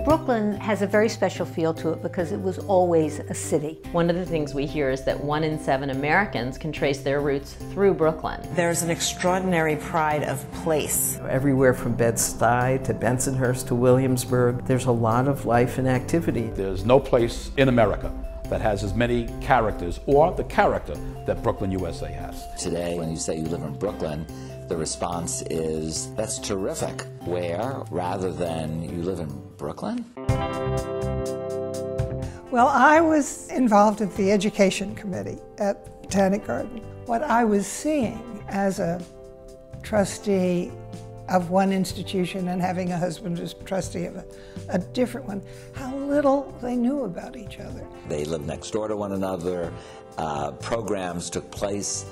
Brooklyn has a very special feel to it because it was always a city. One of the things we hear is that 1 in 7 Americans can trace their roots through Brooklyn. There's an extraordinary pride of place. Everywhere from Bed-Stuy to Bensonhurst to Williamsburg, there's a lot of life and activity. There's no place in America that has as many characters or the character that Brooklyn, USA has. Today, when you say you live in Brooklyn, the response is, that's terrific. Where, rather than you live in Brooklyn? Well, I was involved with the education committee at Botanic Garden. What I was seeing as a trustee of one institution and having a husband who's trustee of a different one, how little they knew about each other. They lived next door to one another. Programs took place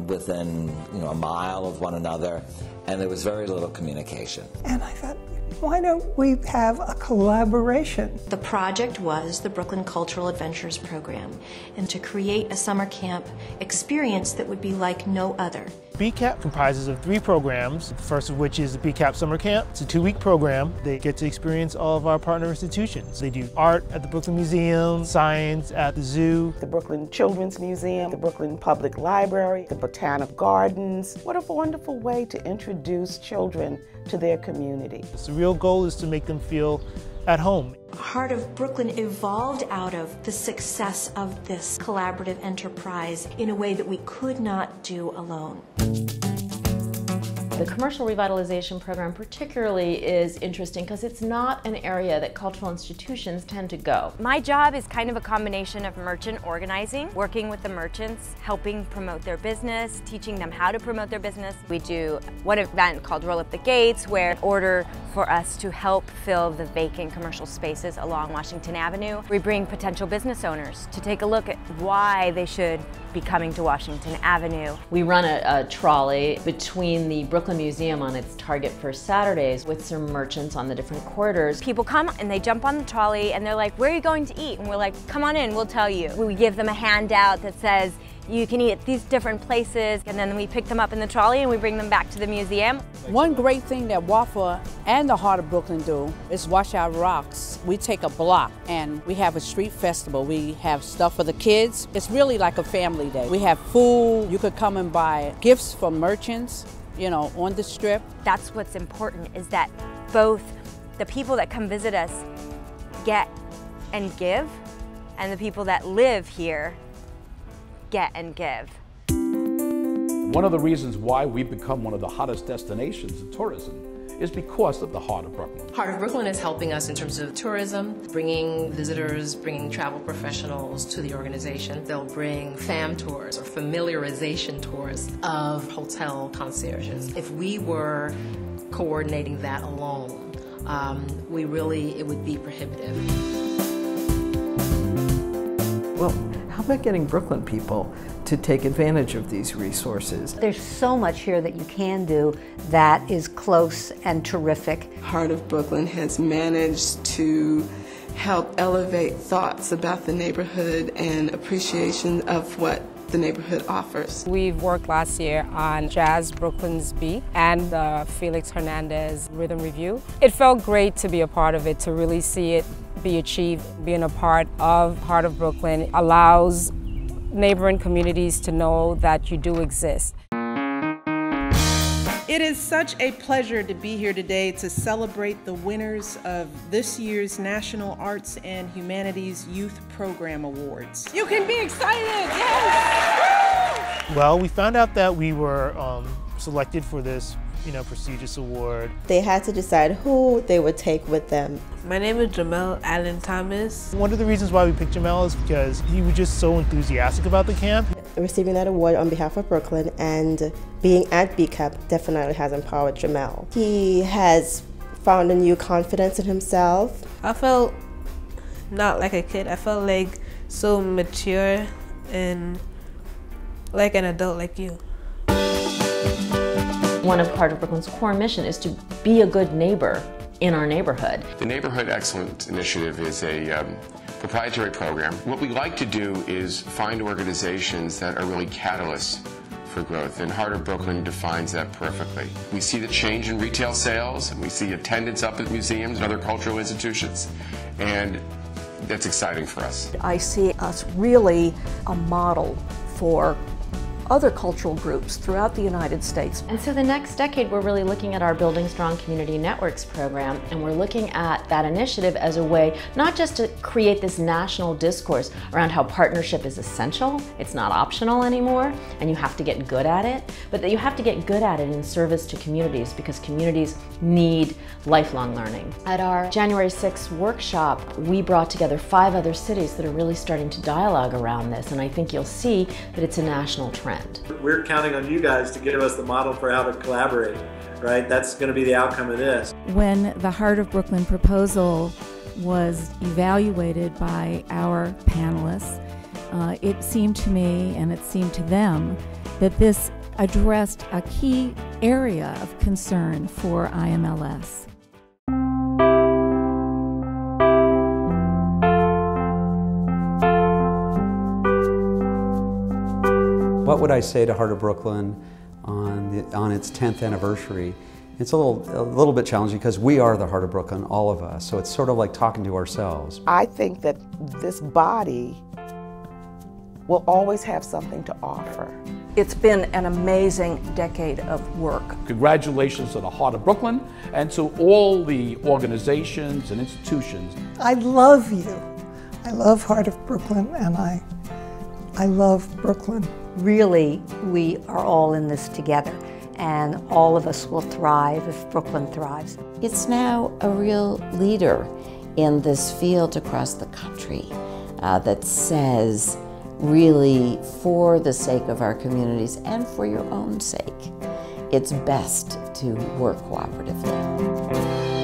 within a mile of one another, and there was very little communication. And I thought, why don't we have a collaboration? The project was the Brooklyn Cultural Adventures Program, and to create a summer camp experience that would be like no other. BCAP comprises of 3 programs, the first of which is the BCAP Summer Camp. It's a 2-week program. They get to experience all of our partner institutions. They do art at the Brooklyn Museum, science at the zoo, the Brooklyn Children's Museum, the Brooklyn Public Library, the Botanic Gardens. What a wonderful way to introduce children to their community. The real goal is to make them feel at home. Heart of Brooklyn evolved out of the success of this collaborative enterprise in a way that we could not do alone. The commercial revitalization program particularly is interesting because it's not an area that cultural institutions tend to go. My job is kind of a combination of merchant organizing, working with the merchants, helping promote their business, teaching them how to promote their business. We do one event called Roll Up the Gates, where in order for us to help fill the vacant commercial spaces along Washington Avenue, we bring potential business owners to take a look at why they should be coming to Washington Avenue. We run a trolley between the Brooklyn Museum on its Target First Saturdays with some merchants on the different corridors. People come and they jump on the trolley and they're like, where are you going to eat? And we're like, come on in, we'll tell you. We give them a handout that says, you can eat at these different places, and then we pick them up in the trolley and we bring them back to the museum. One great thing that WAFA and the Heart of Brooklyn do is Wash Our Rocks. We take a block and we have a street festival. We have stuff for the kids. It's really like a family day. We have food. You could come and buy gifts from merchants, on the strip. That's what's important, is that both the people that come visit us get and give, and the people that live here get and give. One of the reasons why we've become one of the hottest destinations in tourism is because of the Heart of Brooklyn. Heart of Brooklyn is helping us in terms of tourism, bringing visitors, bringing travel professionals to the organization. They'll bring fam tours or familiarization tours of hotel concierges. If we were coordinating that alone, it would be prohibitive. Well, how about getting Brooklyn people to take advantage of these resources? There's so much here that you can do that is close and terrific. Heart of Brooklyn has managed to help elevate thoughts about the neighborhood and appreciation of what the neighborhood offers. We've worked last year on Jazz Brooklyn's Beat and the Felix Hernandez Rhythm Review. It felt great to be a part of it, to really see it be achieved. Being a part of Heart of Brooklyn allows neighboring communities to know that you do exist. It is such a pleasure to be here today to celebrate the winners of this year's National Arts and Humanities Youth Program Awards. You can be excited, yes! Well, we found out that we were selected for this prestigious award. They had to decide who they would take with them. My name is Jamel Allen Thomas. One of the reasons why we picked Jamel is because he was just so enthusiastic about the camp. Receiving that award on behalf of Brooklyn and being at BCAP definitely has empowered Jamel. He has found a new confidence in himself. I felt not like a kid. I felt like so mature and like an adult like you. One of Heart of Brooklyn's core mission is to be a good neighbor in our neighborhood. The Neighborhood Excellence Initiative is a proprietary program. What we like to do is find organizations that are really catalysts for growth, and Heart of Brooklyn defines that perfectly. We see the change in retail sales, and we see attendance up at museums and other cultural institutions, and that's exciting for us. I see us really a model for other cultural groups throughout the United States. And so the next decade we're really looking at our Building Strong Community Networks program, and we're looking at that initiative as a way not just to create this national discourse around how partnership is essential, it's not optional anymore, and you have to get good at it, but that you have to get good at it in service to communities, because communities need lifelong learning. At our January 6th workshop, we brought together 5 other cities that are really starting to dialogue around this, and I think you'll see that it's a national trend. We're counting on you guys to give us the model for how to collaborate, right? That's going to be the outcome of this. When the Heart of Brooklyn proposal was evaluated by our panelists, it seemed to me, and it seemed to them, that this addressed a key area of concern for IMLS. What would I say to Heart of Brooklyn on its 10th anniversary? It's a little bit challenging because we are the Heart of Brooklyn, all of us. So it's sort of like talking to ourselves. I think that this body will always have something to offer. It's been an amazing decade of work. Congratulations to the Heart of Brooklyn and to all the organizations and institutions. I love you. I love Heart of Brooklyn, and I love Brooklyn. Really, we are all in this together, and all of us will thrive if Brooklyn thrives. It's now a real leader in this field across the country that says, really, for the sake of our communities and for your own sake, it's best to work cooperatively.